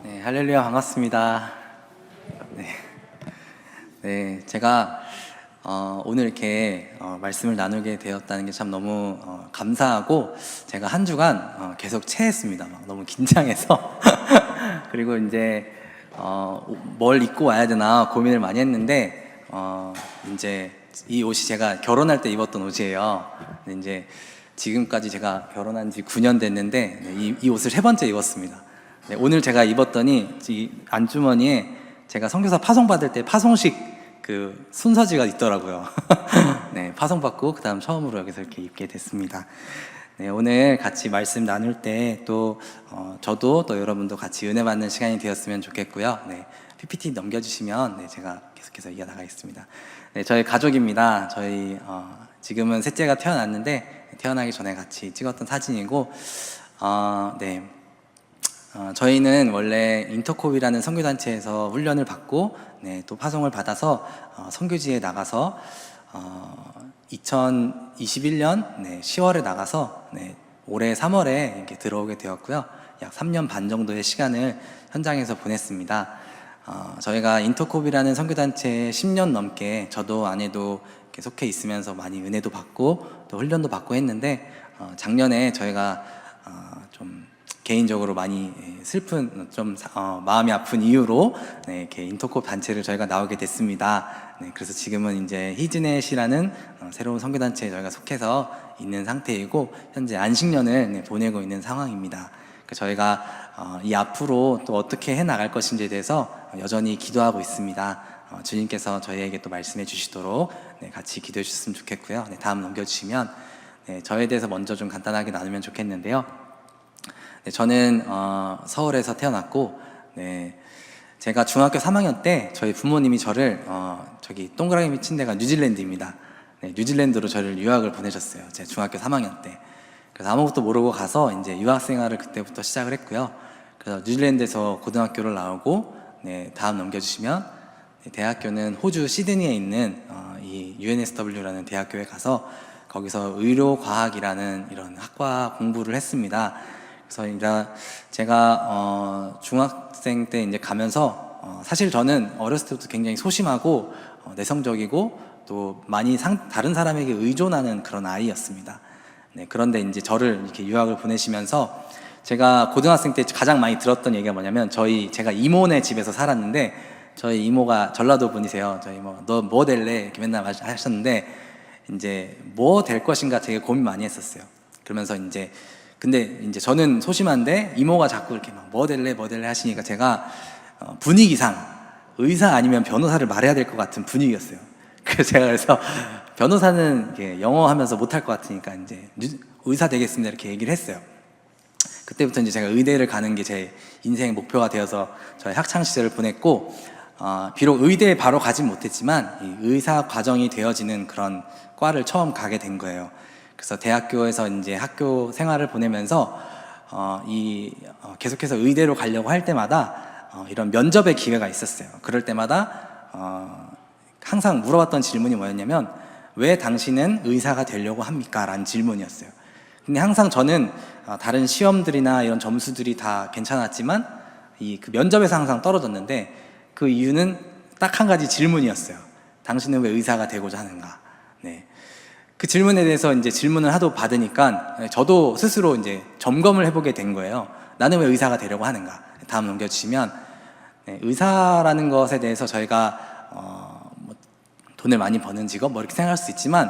네, 할렐루야 반갑습니다. 네, 제가 오늘 이렇게 말씀을 나누게 되었다는 게 참 너무 감사하고, 제가 한 주간 계속 체했습니다. 막 너무 긴장해서 그리고 이제 뭘 입고 와야 되나 고민을 많이 했는데, 이제 이 옷이 제가 결혼할 때 입었던 옷이에요. 근데 이제 지금까지 제가 결혼한 지 9년 됐는데, 이 옷을 세 번째 입었습니다. 네, 오늘 제가 입었더니 이 안주머니에 제가 선교사 파송 받을 때 파송식 그 순서지가 있더라고요. 네, 파송 받고 그다음 처음으로 여기서 이렇게 입게 됐습니다. 네, 오늘 같이 말씀 나눌 때 또 저도 또 여러분도 같이 은혜 받는 시간이 되었으면 좋겠고요. 네, PPT 넘겨주시면 네, 제가 계속해서 이어나가겠습니다. 네, 저희 가족입니다. 저희 지금은 셋째가 태어났는데, 태어나기 전에 같이 찍었던 사진이고, 네. 저희는 원래 인터콥이라는 선교단체에서 훈련을 받고, 네, 또 파송을 받아서 선교지에 나가서 2021년 10월에 나가서 올해 3월에 이렇게 들어오게 되었고요. 약 3년 반 정도의 시간을 현장에서 보냈습니다. 저희가 인터콥이라는 선교단체에 10년 넘게 저도 아내도 이렇게 속해 있으면서 많이 은혜도 받고 또 훈련도 받고 했는데, 작년에 저희가 좀 개인적으로 많이 슬픈, 좀 마음이 아픈 이유로 이렇게 인터콥 단체를 저희가 나오게 됐습니다. 그래서 지금은 이제 히즈넷이라는 새로운 선교단체에 저희가 속해서 있는 상태이고, 현재 안식년을 보내고 있는 상황입니다. 저희가 이 앞으로 또 어떻게 해 나갈 것인지에 대해서 여전히 기도하고 있습니다. 주님께서 저희에게 또 말씀해 주시도록 같이 기도해 주셨으면 좋겠고요. 다음 넘겨주시면 저에 대해서 먼저 좀 간단하게 나누면 좋겠는데요. 저는 서울에서 태어났고, 제가 중학교 3학년 때 저희 부모님이 저를 저기 동그라미 미친 데가 뉴질랜드입니다. 뉴질랜드로 저를 유학을 보내셨어요. 제가 중학교 3학년 때. 그래서 아무것도 모르고 가서 이제 유학 생활을 그때부터 시작을 했고요. 그래서 뉴질랜드에서 고등학교를 나오고, 다음 넘겨주시면 대학교는 호주 시드니에 있는 이 UNSW라는 대학교에 가서 거기서 의료과학이라는 이런 학과 공부를 했습니다. 그래서 제가 중학생 때 이제 가면서 사실 저는 어렸을 때부터 굉장히 소심하고 내성적이고 또 많이 다른 사람에게 의존하는 그런 아이였습니다. 그런데 이제 저를 이렇게 유학을 보내시면서 제가 고등학생 때 가장 많이 들었던 얘기가 뭐냐면, 제가 이모네 집에서 살았는데, 저희 이모가 전라도 분이세요. 저희 너 뭐 될래? 이렇게 맨날 하셨는데, 이제 뭐 될 것인가 되게 고민 많이 했었어요. 그러면서 근데 이제 저는 소심한데 이모가 자꾸 이렇게 막 뭐 될래 하시니까 제가 분위기상 의사 아니면 변호사를 말해야 될 것 같은 분위기였어요. 그래서 변호사는 이렇게 영어 하면서 못할 것 같으니까 이제 의사 되겠습니다 이렇게 얘기를 했어요. 그때부터 이제 제가 의대를 가는 게 제 인생의 목표가 되어서 저의 학창 시절을 보냈고, 비록 의대에 바로 가진 못했지만 이 의사 과정이 되어지는 그런 과를 처음 가게 된 거예요. 그래서 대학교에서 이제 학교 생활을 보내면서 계속해서 의대로 가려고 할 때마다 이런 면접의 기회가 있었어요. 그럴 때마다 항상 물어봤던 질문이 뭐였냐면, 왜 당신은 의사가 되려고 합니까? 라는 질문이었어요. 근데 항상 저는 다른 시험들이나 이런 점수들이 다 괜찮았지만 그 면접에서 항상 떨어졌는데, 그 이유는 딱 한 가지 질문이었어요. 당신은 왜 의사가 되고자 하는가? 그 질문에 대해서 이제 질문을 하도 받으니까 저도 스스로 이제 점검을 해보게 된 거예요. 나는 왜 의사가 되려고 하는가? 다음 넘겨주시면, 의사라는 것에 대해서 저희가 뭐 돈을 많이 버는 직업 뭐 이렇게 생각할 수 있지만,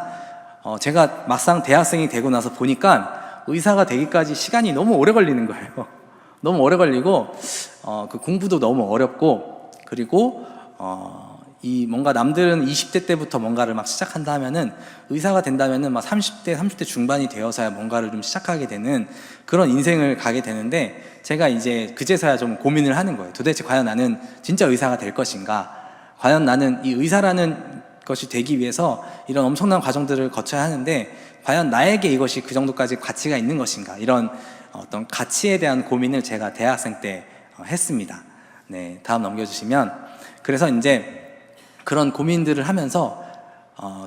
제가 막상 대학생이 되고 나서 보니까 의사가 되기까지 시간이 너무 오래 걸리는 거예요. 너무 오래 걸리고 그 공부도 너무 어렵고, 그리고 뭔가 남들은 20대 때부터 뭔가를 막 시작한다 하면은, 의사가 된다면은 막 30대 중반이 되어서야 뭔가를 좀 시작하게 되는 그런 인생을 가게 되는데, 제가 이제 그제서야 좀 고민을 하는 거예요. 도대체 과연 나는 진짜 의사가 될 것인가? 과연 나는 이 의사라는 것이 되기 위해서 이런 엄청난 과정들을 거쳐야 하는데, 과연 나에게 이것이 그 정도까지 가치가 있는 것인가? 이런 어떤 가치에 대한 고민을 제가 대학생 때 했습니다. 다음 넘겨주시면, 그래서 이제 그런 고민들을 하면서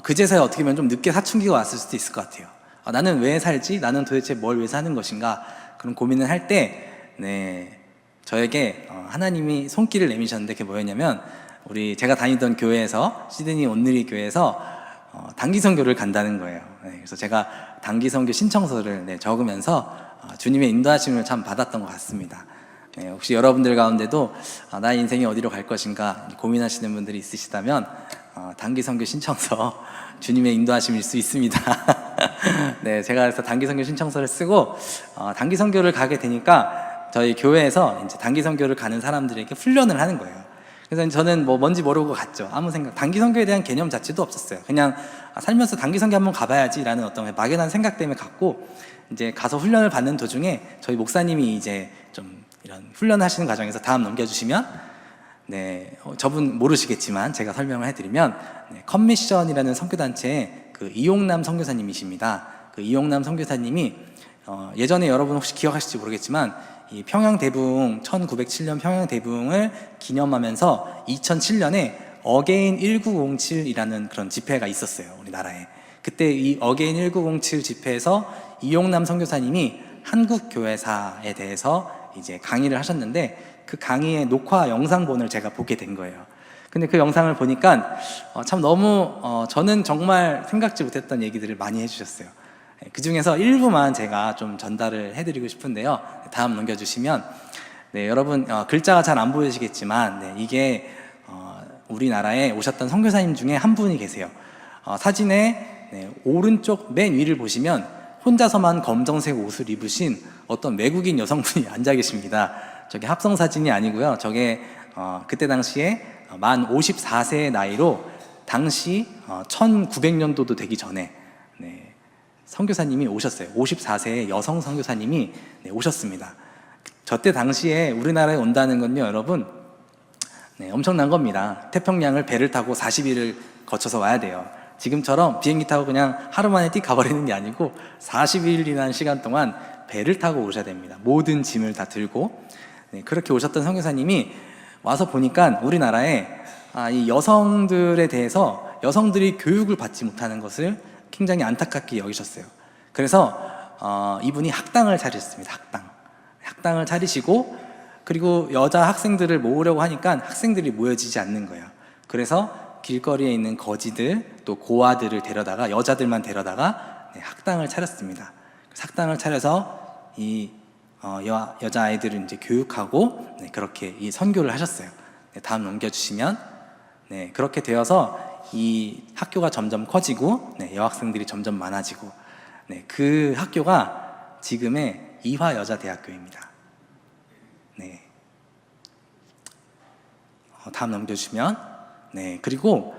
그제서야 어떻게 보면 좀 늦게 사춘기가 왔을 수도 있을 것 같아요. 나는 왜 살지? 나는 도대체 뭘 위해서 하는 것인가? 그런 고민을 할 때 저에게 하나님이 손길을 내미셨는데 그게 뭐였냐면 제가 다니던 교회에서 시드니 온누리 교회에서 단기 선교를 간다는 거예요. 그래서 제가 단기 선교 신청서를 적으면서 주님의 인도하심을 참 받았던 것 같습니다. 혹시 여러분들 가운데도 나의 인생이 어디로 갈 것인가 고민하시는 분들이 있으시다면 단기 선교 신청서 주님의 인도하심일 수 있습니다. 네, 제가 그래서 단기 선교 신청서를 쓰고 단기 선교를 가게 되니까 저희 교회에서 이제 단기 선교를 가는 사람들에게 훈련을 하는 거예요. 그래서 저는 뭔지 모르고 갔죠. 아무 생각, 단기 선교에 대한 개념 자체도 없었어요. 그냥 살면서 단기 선교 한번 가봐야지라는 어떤 막연한 생각 때문에 갔고, 이제 가서 훈련을 받는 도중에 저희 목사님이 이제 좀 이런 훈련하시는 과정에서 다음 넘겨주시면, 저분 모르시겠지만 제가 설명을 해드리면, 컴미션이라는 선교단체의 그 이용남 선교사님이십니다. 그 이용남 선교사님이 예전에 여러분 혹시 기억하실지 모르겠지만 이 평양대붕 1907년 평양대붕을 기념하면서 2007년에 어게인 1907이라는 그런 집회가 있었어요, 우리나라에. 그때 이 어게인 1907 집회에서 이용남 선교사님이 한국교회사에 대해서 이제 강의를 하셨는데, 그 강의의 녹화 영상본을 제가 보게 된 거예요. 근데 그 영상을 보니까 참 너무 저는 정말 생각지 못했던 얘기들을 많이 해주셨어요. 그 중에서 일부만 제가 좀 전달을 해드리고 싶은데요. 다음 넘겨주시면, 여러분 글자가 잘 안 보이시겠지만 이게 우리나라에 오셨던 선교사님 중에 한 분이 계세요. 사진에 오른쪽 맨 위를 보시면 혼자서만 검정색 옷을 입으신 어떤 외국인 여성분이 앉아 계십니다. 저게 합성 사진이 아니고요. 저게 그때 당시에 만 54세의 나이로 당시 1900년도도 되기 전에 선교사님이 오셨어요. 54세의 여성 선교사님이 오셨습니다. 저 때 당시에 우리나라에 온다는 건요, 여러분, 엄청난 겁니다. 태평양을 배를 타고 40일을 거쳐서 와야 돼요. 지금처럼 비행기 타고 그냥 하루 만에 띡 가버리는 게 아니고 40일이라는 시간 동안 배를 타고 오셔야 됩니다. 모든 짐을 다 들고. 그렇게 오셨던 선교사님이 와서 보니까 우리나라에 이 여성들에 대해서 여성들이 교육을 받지 못하는 것을 굉장히 안타깝게 여기셨어요. 그래서 이분이 학당을 차리셨습니다. 학당을 차리시고, 그리고 여자 학생들을 모으려고 하니까 학생들이 모여지지 않는 거예요. 그래서 길거리에 있는 거지들, 또 고아들을 데려다가, 여자들만 데려다가 학당을 차렸습니다. 학당을 차려서 이 여자아이들을 이제 교육하고 그렇게 이 선교를 하셨어요. 다음 넘겨주시면, 그렇게 되어서 이 학교가 점점 커지고 여학생들이 점점 많아지고, 그 학교가 지금의 이화여자대학교입니다. 다음 넘겨주시면, 그리고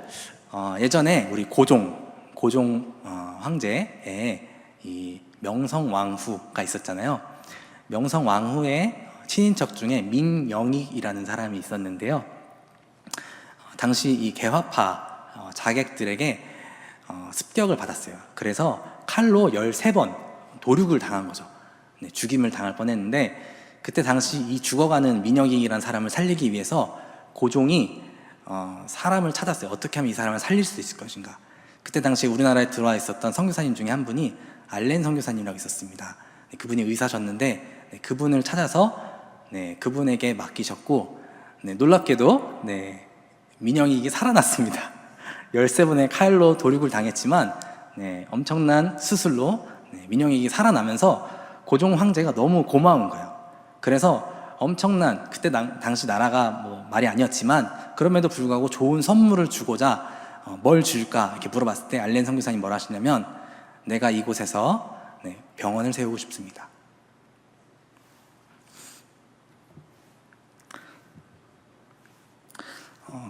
예전에 우리 고종 황제의 이 명성왕후가 있었잖아요. 명성왕후의 친인척 중에 민영익이라는 사람이 있었는데요. 당시 이 개화파 자객들에게 습격을 받았어요. 그래서 칼로 13번 도륙을 당한 거죠. 죽임을 당할 뻔했는데, 그때 당시 이 죽어가는 민영익이라는 사람을 살리기 위해서 고종이 사람을 찾았어요. 어떻게 하면 이 사람을 살릴 수 있을 것인가. 그때 당시 우리나라에 들어와 있었던 선교사님 중에 한 분이 알렌 선교사님이라고 있었습니다. 그분이 의사셨는데 그분을 찾아서 그분에게 맡기셨고, 놀랍게도 민영익이 살아났습니다. 13번의 칼로 도륙을 당했지만 엄청난 수술로 민영익이 살아나면서 고종 황제가 너무 고마운 거예요. 그래서 엄청난, 그때 당시 나라가 말이 아니었지만 그럼에도 불구하고 좋은 선물을 주고자 뭘 줄까 이렇게 물어봤을 때 알렌 선교사님 뭐라 하시냐면, 내가 이곳에서 병원을 세우고 싶습니다.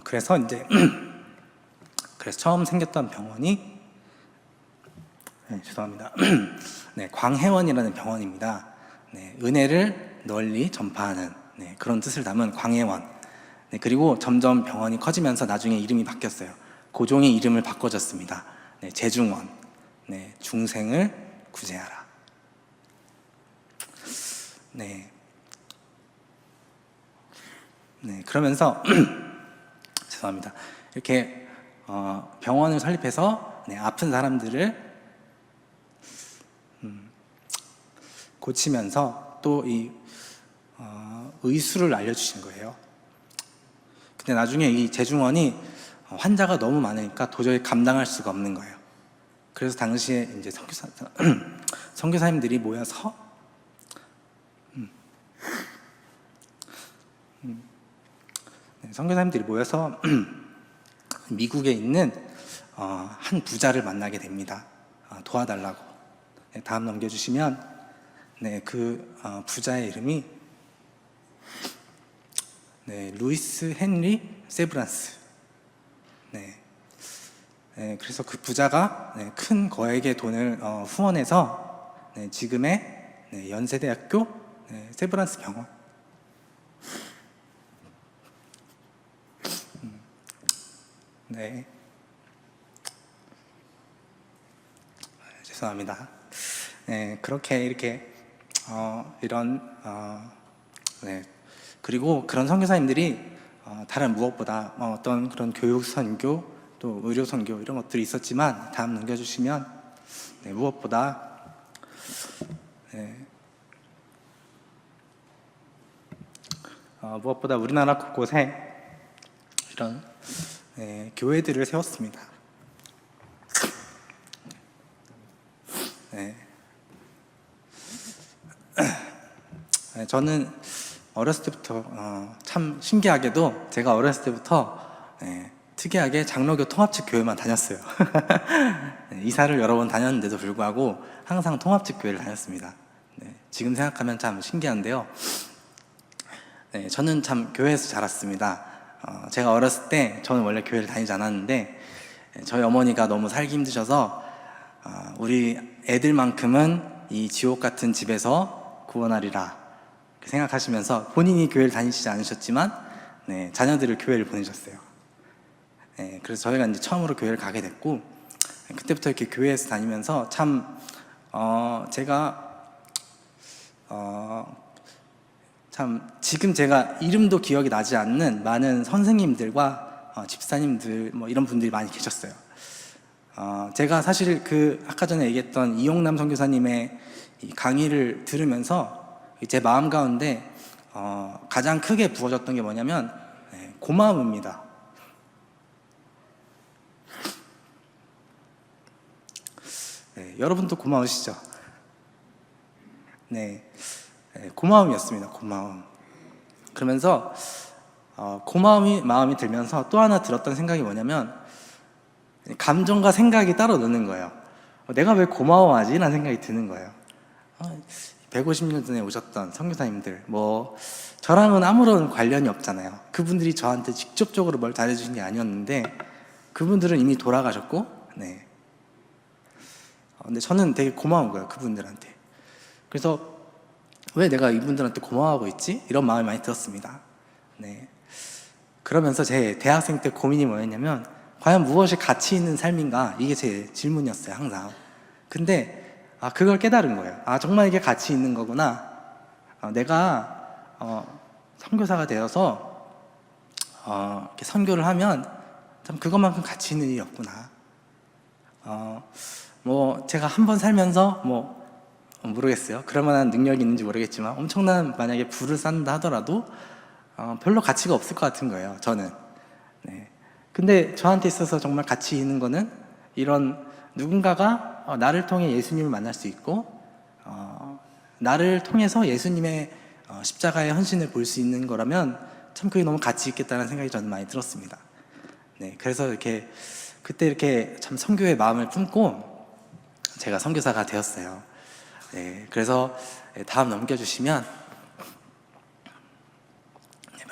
그래서 이제 그래서 처음 생겼던 병원이 죄송합니다. 광해원이라는 병원입니다. 은혜를 널리 전파하는 그런 뜻을 담은 광해원. 그리고 점점 병원이 커지면서 나중에 이름이 바뀌었어요. 고종의 이름을 바꿔줬습니다. 재중원. 중생을 구제하라. 그러면서 죄송합니다. 이렇게 병원을 설립해서 아픈 사람들을 고치면서 또 이 의수를 알려주신 거예요. 근데 나중에 이 재중원이 환자가 너무 많으니까 도저히 감당할 수가 없는 거예요. 그래서 당시에 이제 선교사님들이 모여서 선교사님들이 모여서 미국에 있는 한 부자를 만나게 됩니다. 도와달라고. 네, 다음 넘겨주시면, 네, 그 부자의 이름이 네, 루이스 헨리 세브란스. 네. 네, 그래서 그 부자가 네, 큰 거액의 돈을 후원해서 네, 지금의 네, 연세대학교 네, 세브란스 병원. 네. 죄송합니다. 네, 그렇게 이렇게 이런 네. 그리고 그런 선교사님들이 다른 무엇보다 어떤 그런 교육 선교 또 의료 선교 이런 것들이 있었지만, 다음 넘겨주시면, 네, 무엇보다 네, 무엇보다 우리나라 곳곳에 이런 네, 교회들을 세웠습니다. 네. 네, 저는 어렸을 때부터 참 신기하게도 제가 어렸을 때부터 네, 특이하게 장로교 통합측 교회만 다녔어요. 네, 이사를 여러 번 다녔는데도 불구하고 항상 통합측 교회를 다녔습니다. 네, 지금 생각하면 참 신기한데요. 네, 저는 참 교회에서 자랐습니다. 제가 어렸을 때 저는 원래 교회를 다니지 않았는데 저희 어머니가 너무 살기 힘드셔서 우리 애들만큼은 이 지옥 같은 집에서 구원하리라 생각하시면서 본인이 교회를 다니시지 않으셨지만 네, 자녀들을 교회를 보내셨어요. 네, 그래서 저희가 이제 처음으로 교회를 가게 됐고, 그때부터 이렇게 교회에서 다니면서 참 제가 참 지금 제가 이름도 기억이 나지 않는 많은 선생님들과 집사님들 뭐 이런 분들이 많이 계셨어요. 제가 사실 그 아까 전에 얘기했던 이용남 선교사님의 이 강의를 들으면서 제 마음 가운데 가장 크게 부어졌던 게 뭐냐면 네, 고마움입니다. 네, 여러분도 고마우시죠? 네, 네, 고마움이었습니다. 고마움. 그러면서 마음이 들면서 또 하나 들었던 생각이 뭐냐면, 감정과 생각이 따로 노는 거예요. 내가 왜 고마워하지? 라는 생각이 드는 거예요. 150년 전에 오셨던 선교사님들, 뭐 저랑은 아무런 관련이 없잖아요. 그분들이 저한테 직접적으로 뭘 잘해주신 게 아니었는데 그분들은 이미 돌아가셨고, 네. 근데 저는 되게 고마운 거예요, 그분들한테. 그래서 왜 내가 이분들한테 고마워하고 있지? 이런 마음이 많이 들었습니다. 네. 그러면서 제 대학생 때 고민이 뭐였냐면, 과연 무엇이 가치 있는 삶인가? 이게 제 질문이었어요, 항상. 근데 그걸 깨달은 거예요. 정말 이게 가치 있는 거구나. 내가 선교사가 되어서 이렇게 선교를 하면 참 그것만큼 가치 있는 일이 없구나. 뭐 제가 한 번 살면서 뭐 모르겠어요. 그럴 만한 능력이 있는지 모르겠지만 엄청난 만약에 부를 쌓는다 하더라도 별로 가치가 없을 것 같은 거예요, 저는. 네. 근데 저한테 있어서 정말 가치 있는 거는 이런 누군가가 나를 통해 예수님을 만날 수 있고 나를 통해서 예수님의 십자가의 헌신을 볼 수 있는 거라면 참 그게 너무 가치 있겠다는 생각이 저는 많이 들었습니다. 네, 그래서 이렇게 그때 이렇게 참 선교의 마음을 품고 제가 선교사가 되었어요. 네, 그래서 다음 넘겨주시면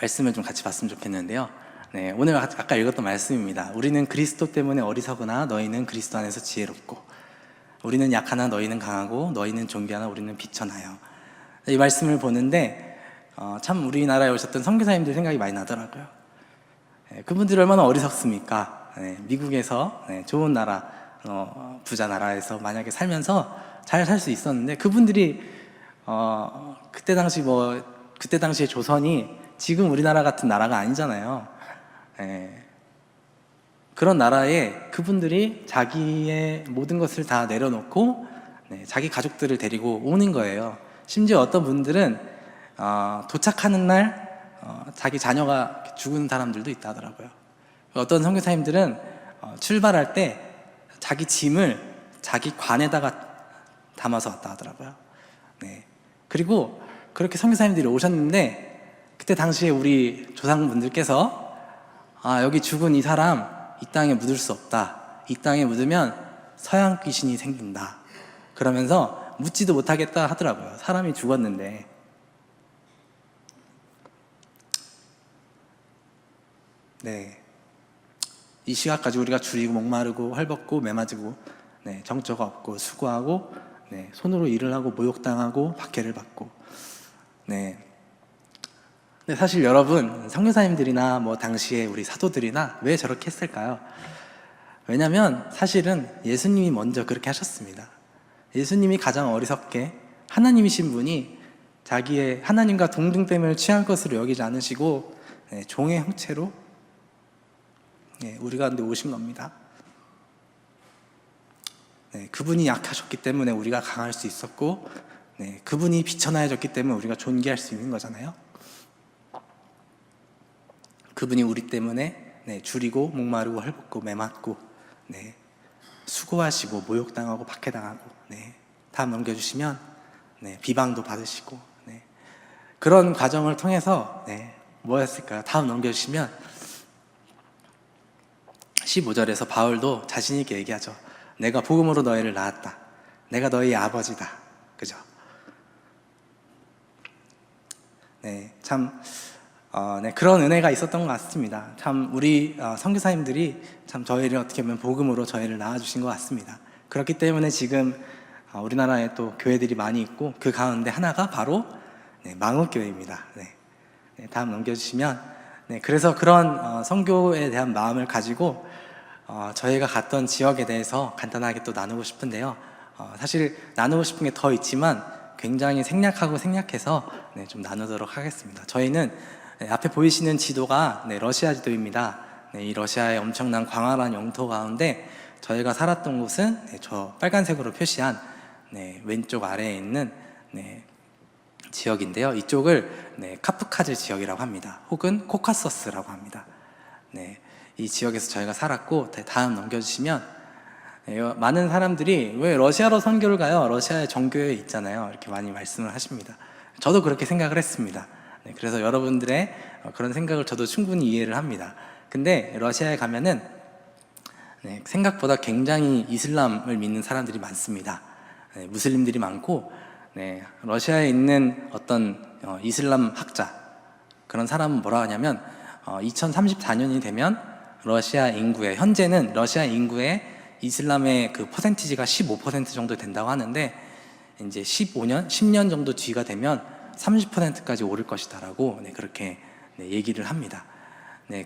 말씀을 좀 같이 봤으면 좋겠는데요. 네, 오늘 아까 읽었던 말씀입니다. 우리는 그리스도 때문에 어리석으나 너희는 그리스도 안에서 지혜롭고, 우리는 약하나 너희는 강하고, 너희는 존귀하나 우리는 비천하여. 이 말씀을 보는데 참 우리나라에 오셨던 선교사님들 생각이 많이 나더라고요. 네, 그분들이 얼마나 어리석습니까? 네, 미국에서 좋은 나라, 부자 나라에서 만약에 살면서 잘 살 수 있었는데, 그분들이 그때 당시에 조선이 지금 우리나라 같은 나라가 아니잖아요. 그런 나라에 그분들이 자기의 모든 것을 다 내려놓고 자기 가족들을 데리고 오는 거예요. 심지어 어떤 분들은 도착하는 날 자기 자녀가 죽은 사람들도 있다 하더라고요. 어떤 선교사님들은 출발할 때 자기 짐을 자기 관에다가 담아서 왔다 하더라고요. 네. 그리고 그렇게 선교사님들이 오셨는데 그때 당시에 우리 조상분들께서 여기 죽은 이 사람 이 땅에 묻을 수 없다. 이 땅에 묻으면 서양 귀신이 생긴다. 그러면서 묻지도 못하겠다 하더라고요. 사람이 죽었는데. 네. 이 시각까지 우리가 줄이고 목마르고 헐벗고 매맞고 정처가 없고 수고하고 손으로 일을 하고 모욕당하고 박해를 받고 근데 사실 여러분 선교사님들이나 뭐 당시에 우리 사도들이나 왜 저렇게 했을까요? 왜냐면 사실은 예수님이 먼저 그렇게 하셨습니다. 예수님이 가장 어리석게 하나님이신 분이 자기의 하나님과 동등됨을 취할 것으로 여기지 않으시고 종의 형체로 우리 가운데 오신 겁니다. 그분이 약하셨기 때문에 우리가 강할 수 있었고 그분이 비천하여졌기 때문에 우리가 존귀할 수 있는 거잖아요. 그분이 우리 때문에 줄이고 목마르고 헐벗고 매맞고 수고하시고 모욕당하고 박해당하고 다음 넘겨주시면 비방도 받으시고 그런 과정을 통해서 뭐였을까요? 다음 넘겨주시면 15절에서 바울도 자신 있게 얘기하죠. 내가 복음으로 너희를 낳았다. 내가 너희의 아버지다. 그죠? 참 그런 은혜가 있었던 것 같습니다. 참 우리 선교사님들이 참 저희를 어떻게 보면 복음으로 저희를 낳아주신 것 같습니다. 그렇기 때문에 지금 우리나라에 또 교회들이 많이 있고 그 가운데 하나가 바로 망우교회입니다. 다음 넘겨주시면 그래서 그런 선교에 대한 마음을 가지고 저희가 갔던 지역에 대해서 간단하게 또 나누고 싶은데요. 사실 나누고 싶은 게 더 있지만 굉장히 생략해서 좀 나누도록 하겠습니다. 저희는 앞에 보이시는 지도가 러시아 지도입니다. 이 러시아의 엄청난 광활한 영토 가운데 저희가 살았던 곳은 저 빨간색으로 표시한 왼쪽 아래에 있는 지역인데요. 이쪽을 카프카즈 지역이라고 합니다. 혹은 코카서스라고 합니다. 이 지역에서 저희가 살았고 다음 넘겨주시면 많은 사람들이 왜 러시아로 선교를 가요? 러시아의 정교회 있잖아요. 이렇게 많이 말씀을 하십니다. 저도 그렇게 생각을 했습니다. 그래서 여러분들의 그런 생각을 저도 충분히 이해를 합니다. 근데 러시아에 가면은 생각보다 굉장히 이슬람을 믿는 사람들이 많습니다. 무슬림들이 많고 러시아에 있는 어떤 이슬람 학자 그런 사람은 뭐라 하냐면 2034년이 되면 현재는 러시아 인구의 이슬람의 그 퍼센티지가 15% 정도 된다고 하는데 이제 10년 정도 뒤가 되면 30%까지 오를 것이다라고 그렇게 얘기를 합니다.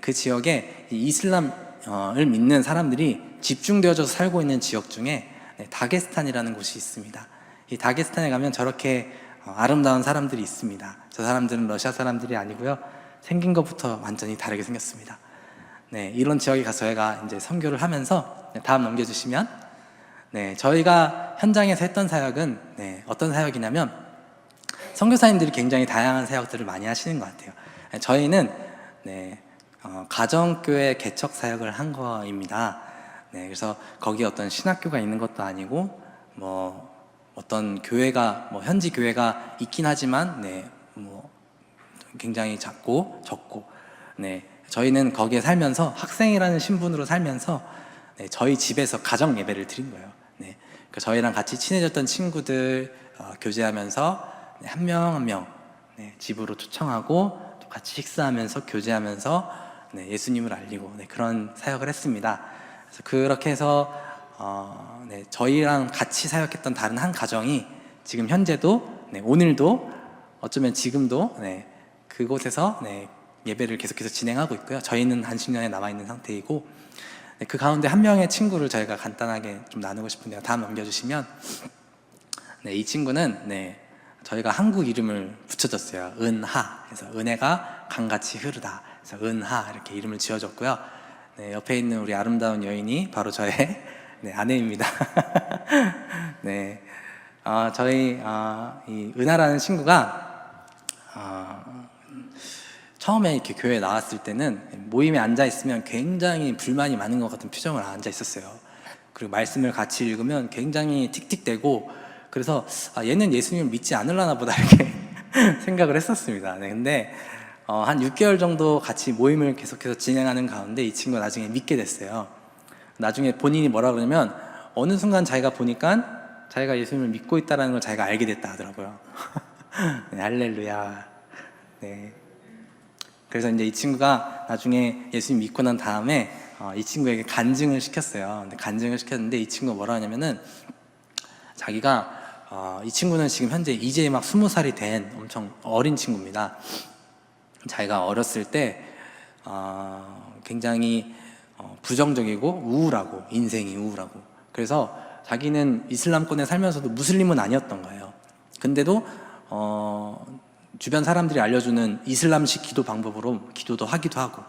그 지역에 이슬람을 믿는 사람들이 집중되어서 살고 있는 지역 중에 다게스탄이라는 곳이 있습니다. 이 다게스탄에 가면 저렇게 아름다운 사람들이 있습니다. 저 사람들은 러시아 사람들이 아니고요. 생긴 것부터 완전히 다르게 생겼습니다. 이런 지역에 가서 저희가 이제 선교를 하면서 다음 넘겨주시면 저희가 현장에서 했던 사역은 어떤 사역이냐면 선교사님들이 굉장히 다양한 사역들을 많이 하시는 것 같아요. 저희는 가정교회 개척 사역을 한 거입니다. 그래서 거기에 어떤 신학교가 있는 것도 아니고 뭐 어떤 교회가 현지 교회가 있긴 하지만 굉장히 작고 적고 저희는 거기에 살면서 학생이라는 신분으로 살면서 저희 집에서 가정 예배를 드린 거예요. 그러니까 저희랑 같이 친해졌던 친구들 교제하면서 한 명 한 명 집으로 초청하고 또 같이 식사하면서 교제하면서 예수님을 알리고 그런 사역을 했습니다. 그래서 그렇게 해서 저희랑 같이 사역했던 다른 한 가정이 지금 현재도 오늘도 어쩌면 지금도 그곳에서 예배를 계속해서 진행하고 있고요. 저희는 한식년에 남아있는 상태이고 그 가운데 한 명의 친구를 저희가 간단하게 좀 나누고 싶은데요. 다음 넘겨주시면 이 친구는 저희가 한국 이름을 붙여줬어요. 은하. 그래서 은혜가 강같이 흐르다. 그래서 은하 이렇게 이름을 지어줬고요. 옆에 있는 우리 아름다운 여인이 바로 저의 아내입니다. 저희 이 은하라는 친구가 처음에 이렇게 교회에 나왔을 때는 모임에 앉아 있으면 굉장히 불만이 많은 것 같은 표정을 앉아 있었어요. 그리고 말씀을 같이 읽으면 굉장히 틱틱대고, 그래서 얘는 예수님을 믿지 않으려나 보다 이렇게 생각을 했었습니다. 네, 근데 한 6개월 정도 같이 모임을 계속해서 진행하는 가운데 이 친구가 나중에 믿게 됐어요. 나중에 본인이 뭐라 그러냐면 어느 순간 자기가 보니까 자기가 예수님을 믿고 있다는 걸 자기가 알게 됐다 하더라고요. 네, 할렐루야. 네. 그래서 이제 이 친구가 나중에 예수님 믿고 난 다음에 이 친구에게 간증을 시켰어요. 근데 간증을 시켰는데 이 친구가 뭐라 하냐면은 자기가 이 친구는 지금 현재 이제 막 20살이 된 엄청 어린 친구입니다. 자기가 어렸을 때 굉장히 부정적이고 우울하고, 인생이 우울하고, 그래서 자기는 이슬람권에 살면서도 무슬림은 아니었던 거예요. 근데도 주변 사람들이 알려주는 이슬람식 기도 방법으로 기도도 하기도 하고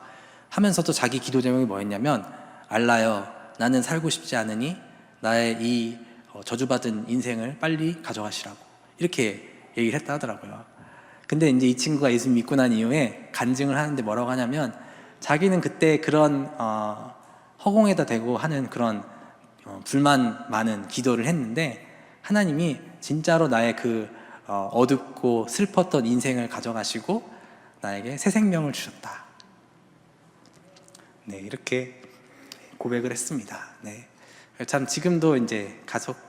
하면서도 자기 기도 제목이 뭐였냐면, 알라여, 나는 살고 싶지 않으니 나의 이 저주받은 인생을 빨리 가져가시라고, 이렇게 얘기를 했다 하더라고요. 근데 이제 이 친구가 예수 믿고 난 이후에 간증을 하는데 뭐라고 하냐면, 자기는 그때 그런 허공에다 대고 하는 그런 불만 많은 기도를 했는데 하나님이 진짜로 나의 그 어둡고 슬펐던 인생을 가져가시고 나에게 새 생명을 주셨다. 네, 이렇게 고백을 했습니다. 네, 참 지금도 이제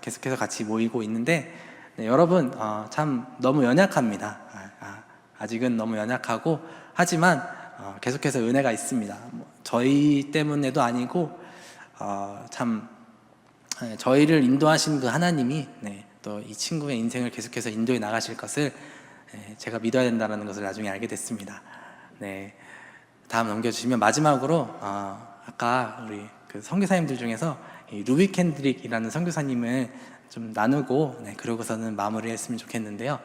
계속해서 같이 모이고 있는데, 네, 여러분 참 너무 연약합니다. 아직은 너무 연약하고, 하지만 계속해서 은혜가 있습니다. 저희 때문에도 아니고 참 저희를 인도하신 그 하나님이 또 이 친구의 인생을 계속해서 인도해 나가실 것을 제가 믿어야 된다는 것을 나중에 알게 됐습니다. 네, 다음 넘겨주시면 마지막으로 아까 우리 그 선교사님들 중에서 이 루비 켄드릭이라는 선교사님을 좀 나누고 그러고서는 마무리했으면 좋겠는데요.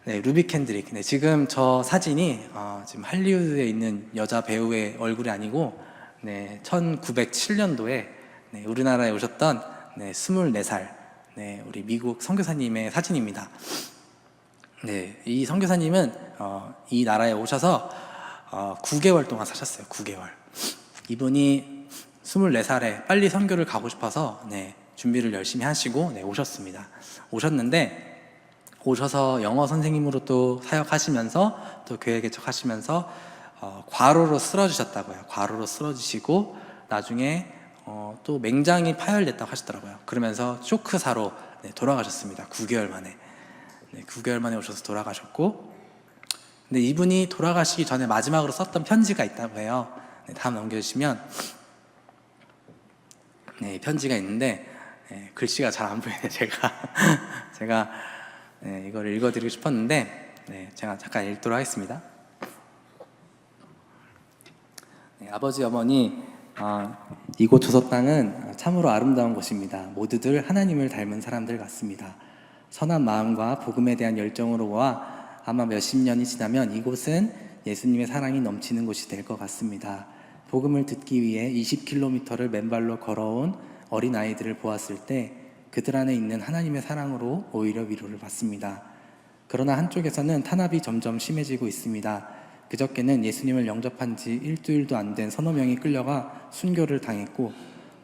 네, 루비 켄드릭. 네, 지금 저 사진이 지금 할리우드에 있는 여자 배우의 얼굴이 아니고 1907년도에 우리나라에 오셨던 24살 우리 미국 선교사님의 사진입니다. 네, 이 선교사님은 이 나라에 오셔서 9개월 동안 사셨어요. 9개월. 이분이 24살에 빨리 선교를 가고 싶어서 준비를 열심히 하시고 오셨습니다. 오셔서 영어 선생님으로 또 사역하시면서 또 교회 개척하시면서 과로로 쓰러지셨다고요. 과로로 쓰러지시고 나중에 또 맹장이 파열됐다고 하시더라고요. 그러면서 쇼크사로 돌아가셨습니다. 9개월 만에. 9개월 만에 오셔서 돌아가셨고, 근데 이분이 돌아가시기 전에 마지막으로 썼던 편지가 있다고 해요. 다음 넘겨주시면 편지가 있는데 글씨가 잘 안 보이네요. 제가 이걸 읽어드리고 싶었는데 제가 잠깐 읽도록 하겠습니다. 아버지, 어머니, 이곳 조서 땅은 참으로 아름다운 곳입니다. 모두들 하나님을 닮은 사람들 같습니다. 선한 마음과 복음에 대한 열정으로와 아마 몇십 년이 지나면 이곳은 예수님의 사랑이 넘치는 곳이 될 것 같습니다. 복음을 듣기 위해 20km를 맨발로 걸어온 어린아이들을 보았을 때 그들 안에 있는 하나님의 사랑으로 오히려 위로를 받습니다. 그러나 한쪽에서는 탄압이 점점 심해지고 있습니다. 그저께는 예수님을 영접한 지 일주일도 안 된 서너 명이 끌려가 순교를 당했고,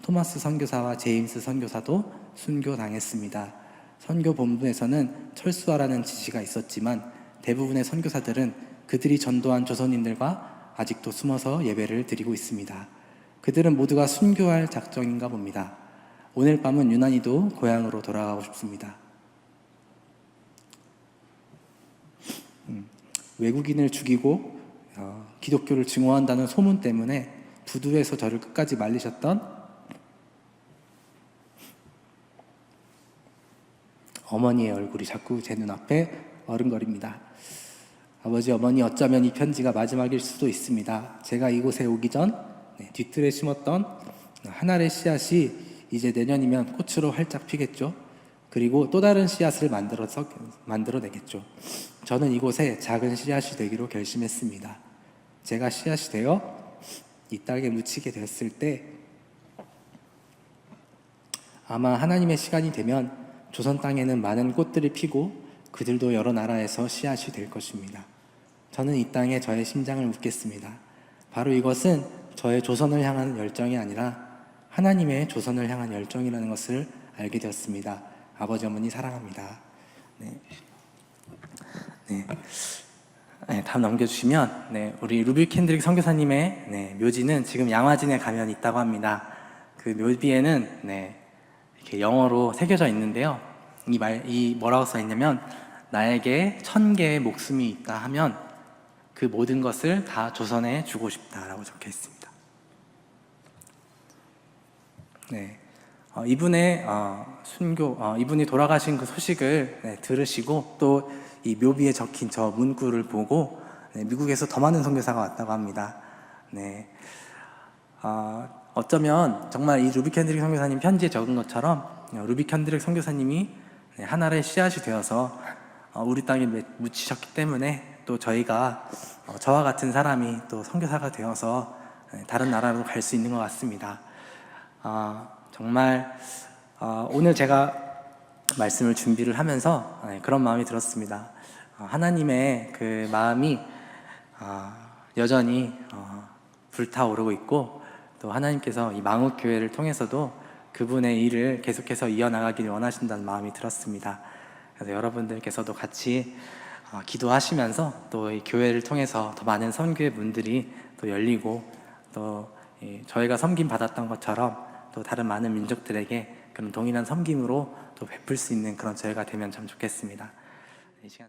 토마스 선교사와 제임스 선교사도 순교당했습니다. 선교 본부에서는 철수하라는 지시가 있었지만 대부분의 선교사들은 그들이 전도한 조선인들과 아직도 숨어서 예배를 드리고 있습니다. 그들은 모두가 순교할 작정인가 봅니다. 오늘 밤은 유난히도 고향으로 돌아가고 싶습니다. 외국인을 죽이고 기독교를 증오한다는 소문 때문에 부두에서 저를 끝까지 말리셨던 어머니의 얼굴이 자꾸 제 눈앞에 어른거립니다. 아버지, 어머니, 어쩌면 이 편지가 마지막일 수도 있습니다. 제가 이곳에 오기 전 뒤뜰에 심었던 한 알의 씨앗이 이제 내년이면 꽃으로 활짝 피겠죠. 그리고 또 다른 씨앗을 만들어내겠죠. 저는 이곳에 작은 씨앗이 되기로 결심했습니다. 제가 씨앗이 되어 이 땅에 묻히게 됐을 때 아마 하나님의 시간이 되면 조선 땅에는 많은 꽃들이 피고 그들도 여러 나라에서 씨앗이 될 것입니다. 저는 이 땅에 저의 심장을 묻겠습니다. 바로 이것은 저의 조선을 향한 열정이 아니라 하나님의 조선을 향한 열정이라는 것을 알게 되었습니다. 아버지 어머니 사랑합니다. 네. 네. 네, 다음 넘겨주시면, 네, 우리 루비 켄드릭 선교사님의 네, 묘지는 지금 양화진에 가면 있다고 합니다. 그 묘비에는 네, 이렇게 영어로 새겨져 있는데요. 이 뭐라고 써 있냐면, 나에게 1000개의 목숨이 있다 하면 그 모든 것을 다 조선에 주고 싶다라고 적혀 있습니다. 네, 이분의 이분이 돌아가신 그 소식을 네, 들으시고 또 이 묘비에 적힌 저 문구를 보고 네, 미국에서 더 많은 선교사가 왔다고 합니다. 네, 어쩌면 정말 이 루비 켄드릭 선교사님 편지에 적은 것처럼 루비 켄드릭 선교사님이 네, 하나의 씨앗이 되어서 우리 땅에 묻히셨기 때문에 또 저희가 저와 같은 사람이 또 선교사가 되어서 네, 다른 나라로 갈 수 있는 것 같습니다. 정말 오늘 제가 말씀을 준비를 하면서 그런 마음이 들었습니다. 하나님의 그 마음이 여전히 불타오르고 있고 또 하나님께서 이 망욱교회를 통해서도 그분의 일을 계속해서 이어나가길 원하신다는 마음이 들었습니다. 그래서 여러분들께서도 같이 기도하시면서 또 이 교회를 통해서 더 많은 선교의 문들이 또 열리고 또 저희가 섬김 받았던 것처럼 또 다른 많은 민족들에게 그런 동일한 섬김으로 또 베풀 수 있는 그런 저희가 되면 참 좋겠습니다. 이 시간